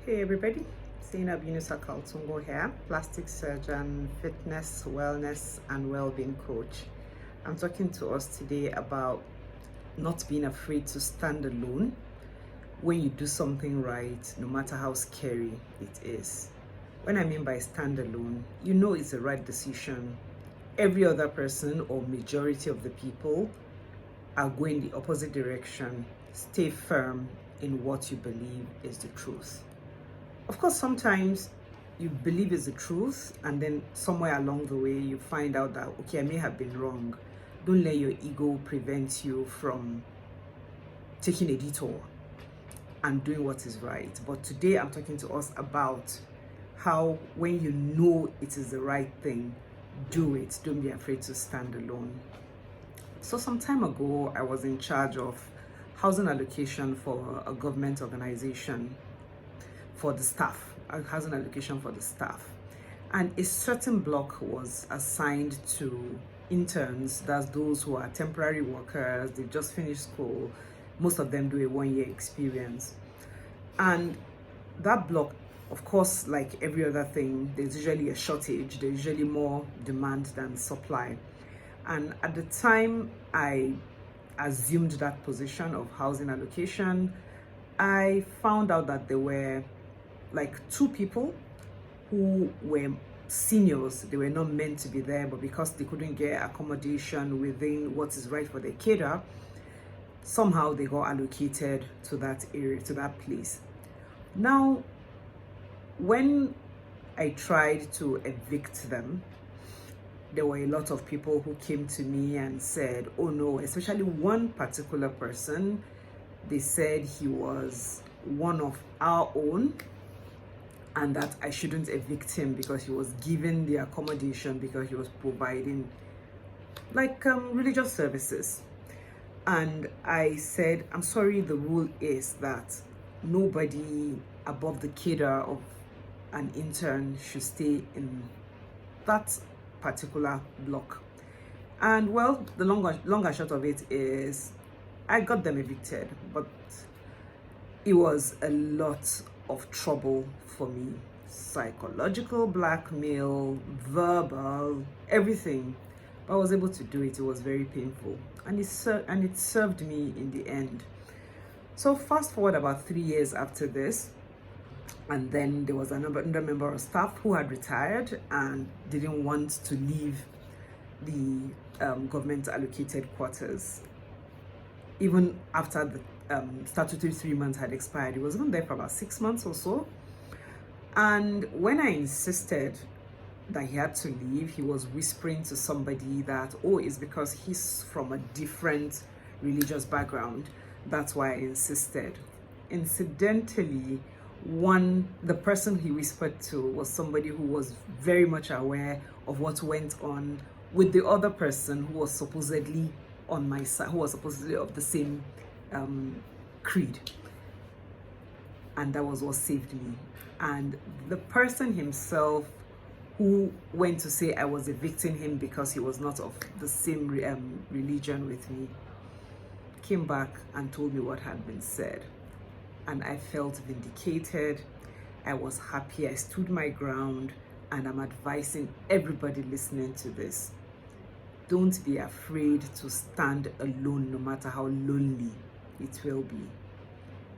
Hey everybody, Zainab Yunusa Kaltungo here, plastic surgeon, fitness, wellness, and well-being coach. I'm talking to us today about not being afraid to stand alone when you do something right, no matter how scary it is. When I mean by stand alone, you know it's the right decision. Every other person or majority of the people are going the opposite direction. Stay firm in what you believe is the truth. Of course, sometimes you believe it's the truth, and then somewhere along the way you find out that, okay, I may have been wrong. Don't let your ego prevent you from taking a detour and doing what is right. But today I'm talking to us about how when you know it is the right thing, do it. Don't be afraid to stand alone. So some time ago, I was in charge of housing allocation for a government organization for the staff, a housing allocation for the staff. And a certain block was assigned to interns, that's those who are temporary workers, they've just finished school, most of them do a 1 year experience. And that block, of course, like every other thing, there's usually a shortage, there's usually more demand than supply. And at the time I assumed that position of housing allocation, I found out that there were like 2 people who were seniors. They were not meant to be there, but because they couldn't get accommodation within what is right for their cadre, somehow they got allocated to that area, to that place. Now, when I tried to evict them, there were a lot of people who came to me and said, oh no, especially one particular person. They said he was one of our own and that I shouldn't evict him because he was given the accommodation, because he was providing like religious services. And I said, I'm sorry, the rule is that nobody above the cadre of an intern should stay in that particular block. And well, the long and short of it is I got them evicted, but it was a lot of trouble for me. Psychological blackmail, verbal, everything. But I was able to do it. It was very painful. And it served me in the end. So fast forward about 3 years after this, and then there was another member of staff who had retired and didn't want to leave the government allocated quarters. Even after the statutory 3 months had expired, he was even there for about 6 months or so. And when I insisted that he had to leave, he was whispering to somebody that, oh, it's because he's from a different religious background. That's why I insisted. Incidentally, the person he whispered to was somebody who was very much aware of what went on with the other person who was supposedly on my side, who was supposedly of the same creed. And that was what saved me. And the person himself who went to say I was evicting him because he was not of the same religion with me came back and told me what had been said. And I felt vindicated. I was happy. I stood my ground. And I'm advising everybody listening to this, don't be afraid to stand alone, no matter how lonely it will be,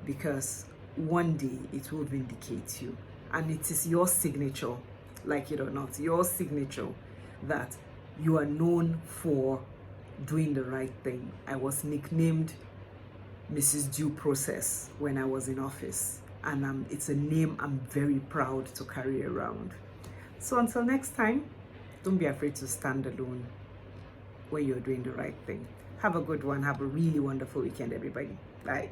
because one day it will vindicate you. And it is your signature, like it or not, your signature that you are known for doing the right thing. I was nicknamed Mrs. Due Process when I was in office, and it's a name I'm very proud to carry around. So until next time, don't be afraid to stand alone when you're doing the right thing. Have a good one. Have a really wonderful weekend, everybody. Bye.